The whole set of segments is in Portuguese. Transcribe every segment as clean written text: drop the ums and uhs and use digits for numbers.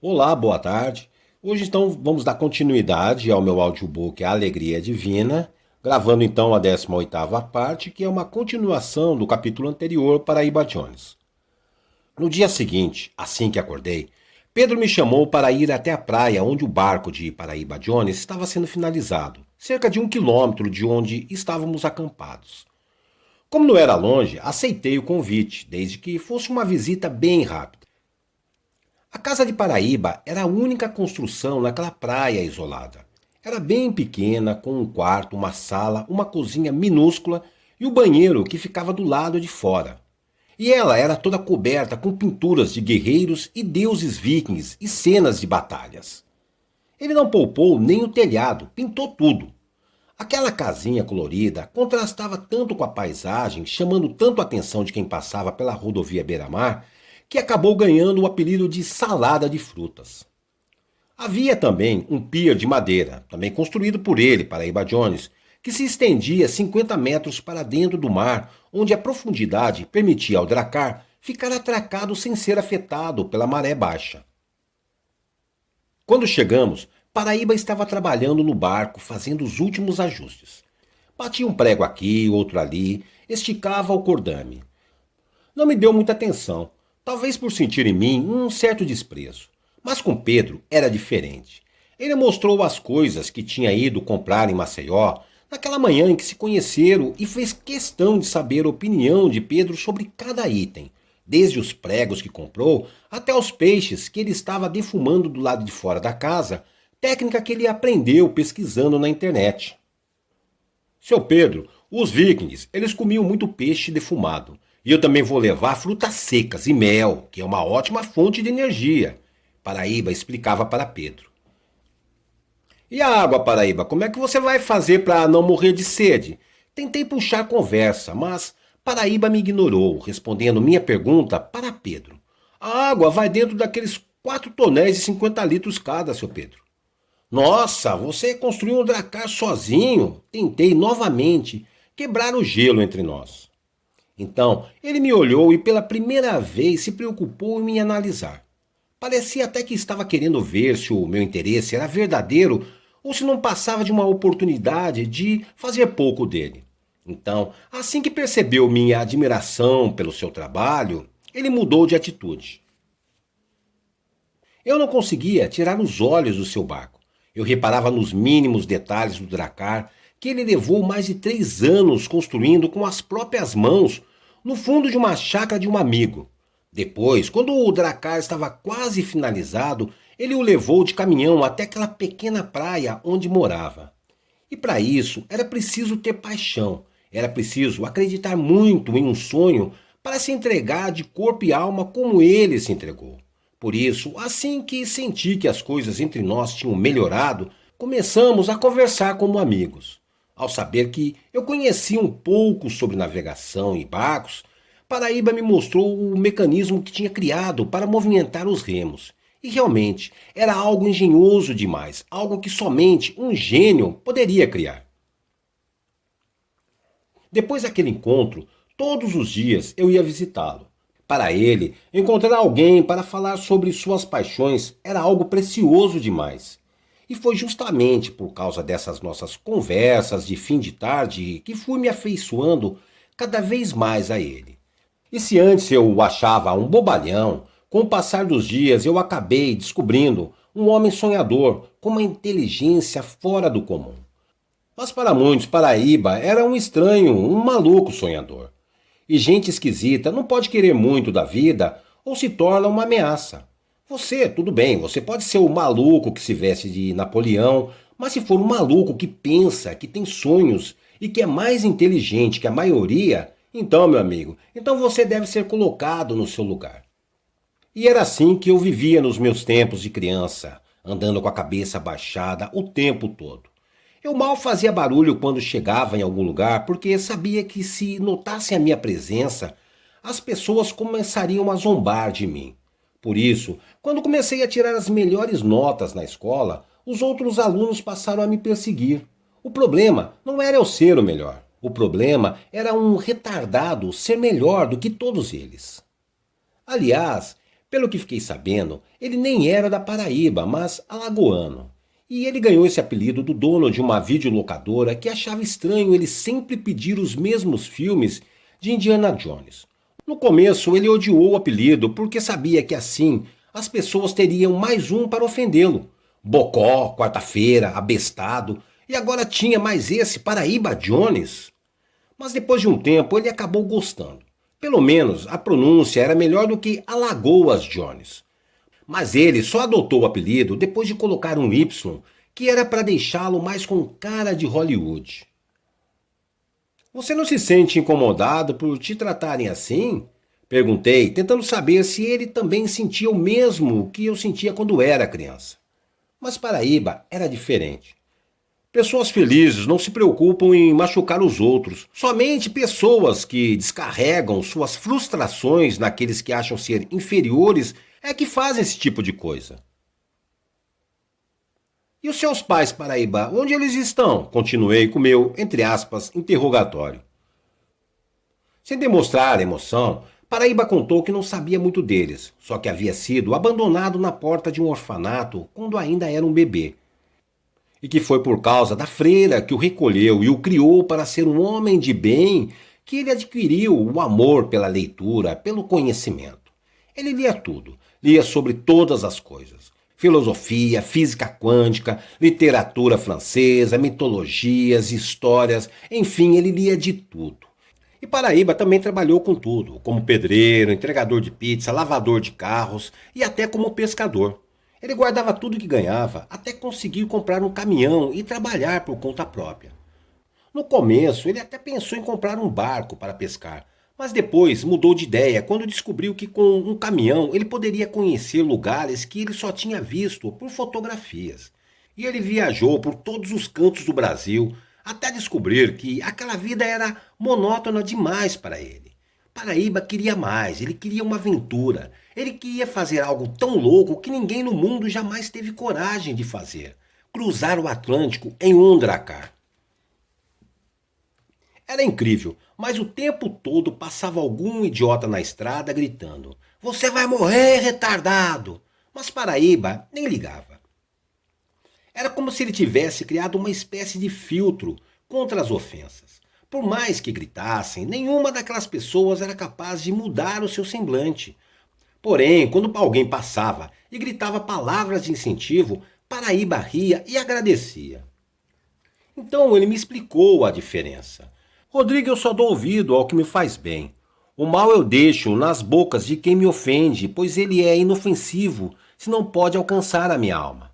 Olá, boa tarde. Hoje então vamos dar continuidade ao meu audiobook A Alegria Divina, gravando então a 18ª parte, que é uma continuação do capítulo anterior, Paraíba Jones. No dia seguinte, assim que acordei, Pedro me chamou para ir até a praia onde o barco de Paraíba Jones estava sendo finalizado, cerca de 1 quilômetro de onde estávamos acampados. Como não era longe, aceitei o convite, desde que fosse uma visita bem rápida. A casa de Paraíba era a única construção naquela praia isolada. Era bem pequena, com um quarto, uma sala, uma cozinha minúscula e o banheiro que ficava do lado de fora. E ela era toda coberta com pinturas de guerreiros e deuses vikings e cenas de batalhas. Ele não poupou nem o telhado, pintou tudo. Aquela casinha colorida contrastava tanto com a paisagem, chamando tanto a atenção de quem passava pela rodovia Beira-Mar, que acabou ganhando o apelido de salada de frutas. Havia também um pier de madeira, também construído por ele, Paraíba Jones, que se estendia 50 metros para dentro do mar, onde a profundidade permitia ao dracar ficar atracado sem ser afetado pela maré baixa. Quando chegamos, Paraíba estava trabalhando no barco, fazendo os últimos ajustes. Batia um prego aqui, outro ali, esticava o cordame. Não me deu muita atenção, talvez por sentir em mim um certo desprezo. Mas com Pedro era diferente. Ele mostrou as coisas que tinha ido comprar em Maceió naquela manhã em que se conheceram e fez questão de saber a opinião de Pedro sobre cada item, desde os pregos que comprou até os peixes que ele estava defumando do lado de fora da casa, técnica que ele aprendeu pesquisando na internet. Seu Pedro, os vikings, eles comiam muito peixe defumado. E eu também vou levar frutas secas e mel, que é uma ótima fonte de energia. Paraíba explicava para Pedro. E a água, Paraíba, como é que você vai fazer para não morrer de sede? Tentei puxar conversa, mas Paraíba me ignorou, respondendo minha pergunta para Pedro. A água vai dentro daqueles 4 tonéis e 50 litros cada, seu Pedro. Nossa, você construiu um dracar sozinho? Tentei novamente quebrar o gelo entre nós. Então, ele me olhou e pela primeira vez se preocupou em me analisar. Parecia até que estava querendo ver se o meu interesse era verdadeiro ou se não passava de uma oportunidade de fazer pouco dele. Então, assim que percebeu minha admiração pelo seu trabalho, ele mudou de atitude. Eu não conseguia tirar os olhos do seu barco. Eu reparava nos mínimos detalhes do dracar que ele levou mais de 3 anos construindo com as próprias mãos no fundo de uma chácara de um amigo. Depois, quando o dracar estava quase finalizado, ele o levou de caminhão até aquela pequena praia onde morava. E para isso era preciso ter paixão, era preciso acreditar muito em um sonho para se entregar de corpo e alma como ele se entregou. Por isso, assim que senti que as coisas entre nós tinham melhorado, começamos a conversar como amigos. Ao saber que eu conhecia um pouco sobre navegação e barcos, Paraíba me mostrou o mecanismo que tinha criado para movimentar os remos. E realmente era algo engenhoso demais, algo que somente um gênio poderia criar. Depois daquele encontro, todos os dias eu ia visitá-lo. Para ele, encontrar alguém para falar sobre suas paixões era algo precioso demais. E foi justamente por causa dessas nossas conversas de fim de tarde que fui me afeiçoando cada vez mais a ele. E se antes eu o achava um bobalhão, com o passar dos dias eu acabei descobrindo um homem sonhador com uma inteligência fora do comum. Mas para muitos, Paraíba era um estranho, um maluco sonhador. E gente esquisita não pode querer muito da vida ou se torna uma ameaça. Você, tudo bem, você pode ser o maluco que se veste de Napoleão, mas se for um maluco que pensa, que tem sonhos e que é mais inteligente que a maioria, então, meu amigo, então você deve ser colocado no seu lugar. E era assim que eu vivia nos meus tempos de criança, andando com a cabeça baixada o tempo todo. Eu mal fazia barulho quando chegava em algum lugar, porque sabia que se notassem a minha presença, as pessoas começariam a zombar de mim. Por isso, quando comecei a tirar as melhores notas na escola, os outros alunos passaram a me perseguir. O problema não era eu ser o melhor. O problema era um retardado ser melhor do que todos eles. Aliás, Pelo que fiquei sabendo, ele nem era da Paraíba, mas alagoano. E ele ganhou esse apelido do dono de uma videolocadora que achava estranho ele sempre pedir os mesmos filmes de Indiana Jones. No começo, ele odiou o apelido porque sabia que assim as pessoas teriam mais um para ofendê-lo. Bocó, quarta-feira, abestado, e agora tinha mais esse Paraíba Jones. Mas depois de um tempo ele acabou gostando. Pelo menos a pronúncia era melhor do que Alagoas Jones. Mas ele só adotou o apelido depois de colocar um Y, que era para deixá-lo mais com cara de Hollywood. Você não se sente incomodado por te tratarem assim? Perguntei, tentando saber se ele também sentia o mesmo que eu sentia quando era criança. Mas Paraíba era diferente. Pessoas felizes não se preocupam em machucar os outros. Somente pessoas que descarregam suas frustrações naqueles que acham ser inferiores é que fazem esse tipo de coisa. E os seus pais, Paraíba, onde eles estão? Continuei com meu, entre aspas, interrogatório. Sem demonstrar emoção, Paraíba contou que não sabia muito deles, só que havia sido abandonado na porta de um orfanato quando ainda era um bebê. E que foi por causa da freira que o recolheu e o criou para ser um homem de bem que ele adquiriu o amor pela leitura, pelo conhecimento. Ele lia tudo, lia sobre todas as coisas. Filosofia, física quântica, literatura francesa, mitologias, histórias, enfim, ele lia de tudo. E Paraíba também trabalhou com tudo, como pedreiro, entregador de pizza, lavador de carros e até como pescador. Ele guardava tudo que ganhava, até conseguir comprar um caminhão e trabalhar por conta própria. No começo, ele até pensou em comprar um barco para pescar, mas depois mudou de ideia quando descobriu que com um caminhão ele poderia conhecer lugares que ele só tinha visto por fotografias. E ele viajou por todos os cantos do Brasil até descobrir que aquela vida era monótona demais para ele. Paraíba queria mais, ele queria uma aventura. Ele queria fazer algo tão louco que ninguém no mundo jamais teve coragem de fazer. Cruzar o Atlântico em um dracar. Era incrível, mas o tempo todo passava algum idiota na estrada gritando: "Você vai morrer, retardado!" Mas Paraíba nem ligava. Era como se ele tivesse criado uma espécie de filtro contra as ofensas. Por mais que gritassem, nenhuma daquelas pessoas era capaz de mudar o seu semblante. Porém, quando alguém passava e gritava palavras de incentivo, Paraíba ria e agradecia. Então ele me explicou a diferença. Rodrigo, eu só dou ouvido ao que me faz bem. O mal eu deixo nas bocas de quem me ofende, pois ele é inofensivo, se não pode alcançar a minha alma.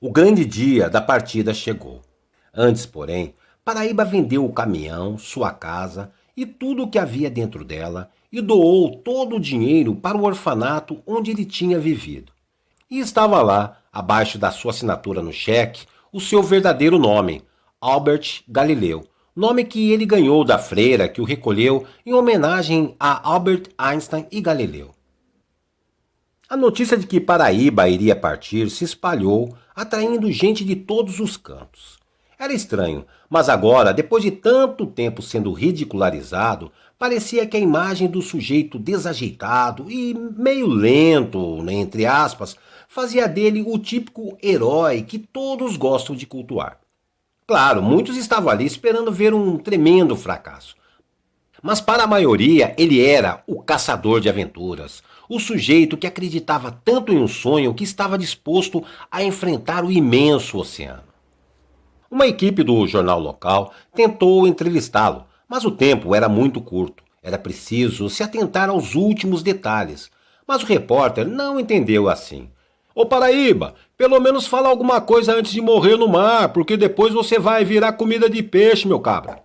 O grande dia da partida chegou. Antes, porém, Paraíba vendeu o caminhão, sua casa e tudo o que havia dentro dela e doou todo o dinheiro para o orfanato onde ele tinha vivido. E estava lá, abaixo da sua assinatura no cheque, o seu verdadeiro nome, Albert Galileu, nome que ele ganhou da freira que o recolheu em homenagem a Albert Einstein e Galileu. A notícia de que Paraíba iria partir se espalhou, atraindo gente de todos os cantos. Era estranho, mas agora, depois de tanto tempo sendo ridicularizado, parecia que a imagem do sujeito desajeitado e meio lento, entre aspas, fazia dele o típico herói que todos gostam de cultuar. Claro, muitos estavam ali esperando ver um tremendo fracasso. Mas para a maioria ele era o caçador de aventuras, o sujeito que acreditava tanto em um sonho que estava disposto a enfrentar o imenso oceano. Uma equipe do jornal local tentou entrevistá-lo, mas o tempo era muito curto. Era preciso se atentar aos últimos detalhes. Mas o repórter não entendeu assim. Ô Paraíba, pelo menos fala alguma coisa antes de morrer no mar, porque depois você vai virar comida de peixe, meu cabra.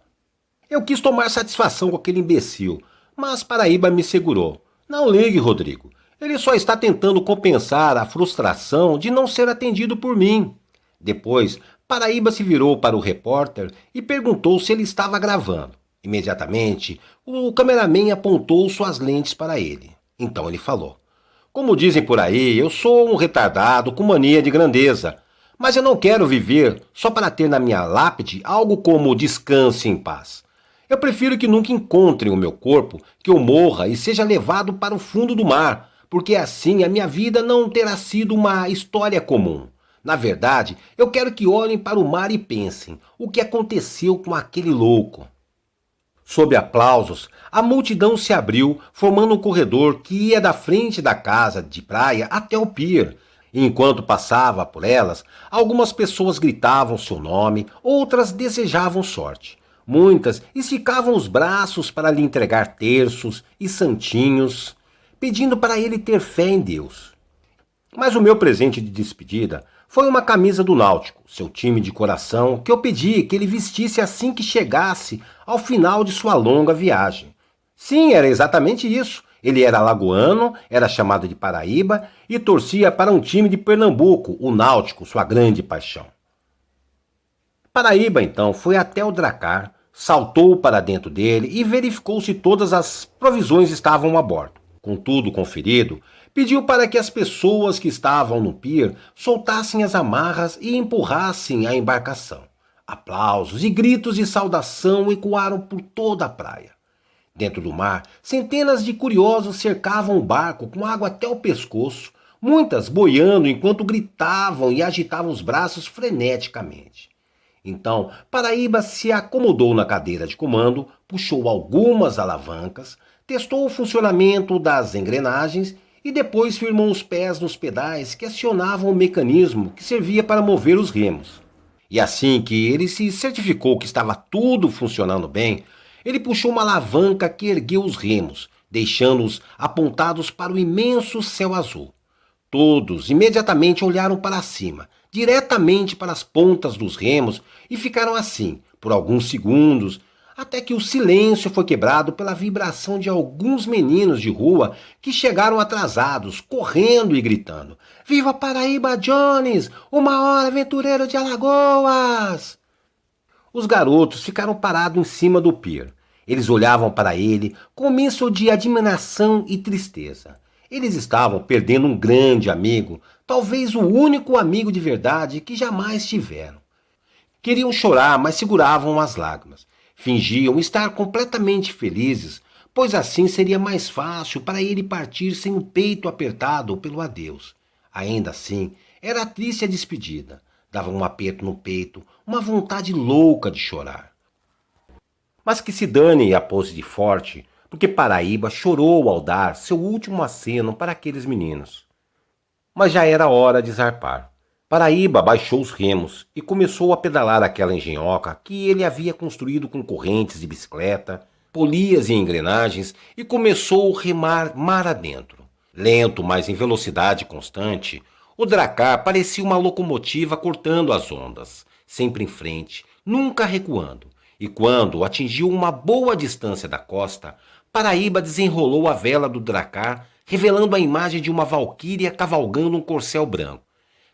Eu quis tomar satisfação com aquele imbecil, mas Paraíba me segurou. Não ligue, Rodrigo. Ele só está tentando compensar a frustração de não ser atendido por mim. Depois, Paraíba se virou para o repórter e perguntou se ele estava gravando. Imediatamente, o cameraman apontou suas lentes para ele. Então ele falou: "Como dizem por aí, eu sou um retardado com mania de grandeza, mas eu não quero viver só para ter na minha lápide algo como descanse em paz. Eu prefiro que nunca encontrem o meu corpo, que eu morra e seja levado para o fundo do mar, porque assim a minha vida não terá sido uma história comum. Na verdade, eu quero que olhem para o mar e pensem: o que aconteceu com aquele louco? Sob aplausos, a multidão se abriu, formando um corredor que ia da frente da casa de praia até o pier. E enquanto passava por elas, algumas pessoas gritavam seu nome, outras desejavam sorte. Muitas esticavam os braços para lhe entregar terços e santinhos, pedindo para ele ter fé em Deus. Mas o meu presente de despedida foi uma camisa do Náutico, seu time de coração, que eu pedi que ele vestisse assim que chegasse ao final de sua longa viagem. Sim, era exatamente isso. Ele era alagoano, era chamado de Paraíba e torcia para um time de Pernambuco, o Náutico, sua grande paixão. Paraíba então foi até o Dracar, saltou para dentro dele e verificou se todas as provisões estavam a bordo. Com tudo conferido, pediu para que as pessoas que estavam no pier soltassem as amarras e empurrassem a embarcação. Aplausos e gritos de saudação ecoaram por toda a praia. Dentro do mar, centenas de curiosos cercavam o barco com água até o pescoço, muitas boiando enquanto gritavam e agitavam os braços freneticamente. Então, Paraíba se acomodou na cadeira de comando, puxou algumas alavancas, testou o funcionamento das engrenagens e depois firmou os pés nos pedais que acionavam o mecanismo que servia para mover os remos. E assim que ele se certificou que estava tudo funcionando bem, ele puxou uma alavanca que ergueu os remos, deixando-os apontados para o imenso céu azul. Todos imediatamente olharam para cima, diretamente para as pontas dos remos, e ficaram assim, por alguns segundos, até que o silêncio foi quebrado pela vibração de alguns meninos de rua que chegaram atrasados, correndo e gritando: "Viva Paraíba Jones, o maior aventureiro de Alagoas!" Os garotos ficaram parados em cima do pier. Eles olhavam para ele com um misto de admiração e tristeza. Eles estavam perdendo um grande amigo, talvez o único amigo de verdade que jamais tiveram. Queriam chorar, mas seguravam as lágrimas. Fingiam estar completamente felizes, pois assim seria mais fácil para ele partir sem o peito apertado pelo adeus. Ainda assim, era triste a despedida. Dava um aperto no peito, uma vontade louca de chorar. Mas que se dane a pose de forte, porque Paraíba chorou ao dar seu último aceno para aqueles meninos. Mas já era hora de zarpar. Paraíba baixou os remos e começou a pedalar aquela engenhoca que ele havia construído com correntes de bicicleta, polias e engrenagens e começou a remar mar adentro. Lento, mas em velocidade constante, o Dracar parecia uma locomotiva cortando as ondas, sempre em frente, nunca recuando. E quando atingiu uma boa distância da costa, Paraíba desenrolou a vela do Dracar, revelando a imagem de uma valquíria cavalgando um corcel branco.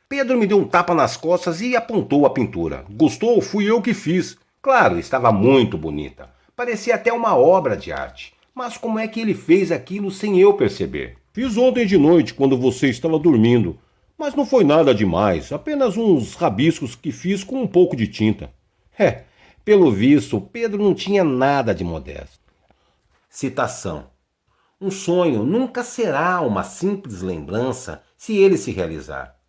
Pedro me deu um tapa nas costas e apontou a pintura. Gostou? Fui eu que fiz. Claro, estava muito bonita. Parecia até uma obra de arte. Mas como é que ele fez aquilo sem eu perceber? Fiz ontem de noite, quando você estava dormindo. Mas não foi nada demais, apenas uns rabiscos que fiz com um pouco de tinta. Pelo visto, Pedro não tinha nada de modesto. Citação: um sonho nunca será uma simples lembrança se ele se realizar.